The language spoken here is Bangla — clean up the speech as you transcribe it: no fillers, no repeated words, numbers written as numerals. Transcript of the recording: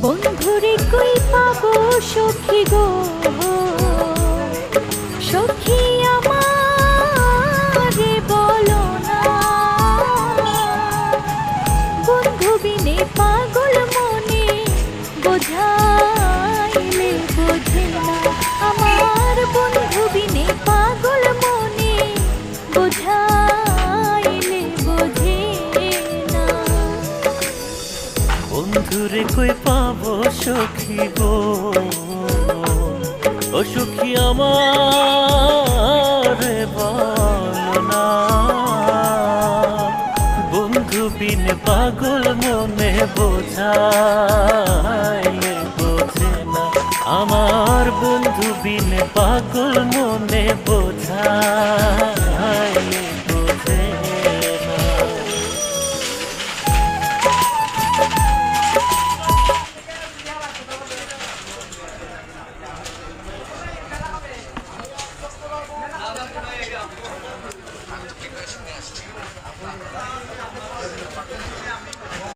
বন্ধুরে কই পাবো সখী গো, সখী আমারে বলো না। বন্ধু বিনে পাগল মনে বোঝাইলে বোঝে না। আমার বন্ধু বিনে পাগল মনে বোঝাইলে বোঝে না। বন্ধুরে কই পাবো সখী গো, ও সখী আমারে বলো না। বন্ধু বিনে পাগল মনে বোঝাইলে বোঝে না। আমার বন্ধু বিনে পাগল মনে বোঝায়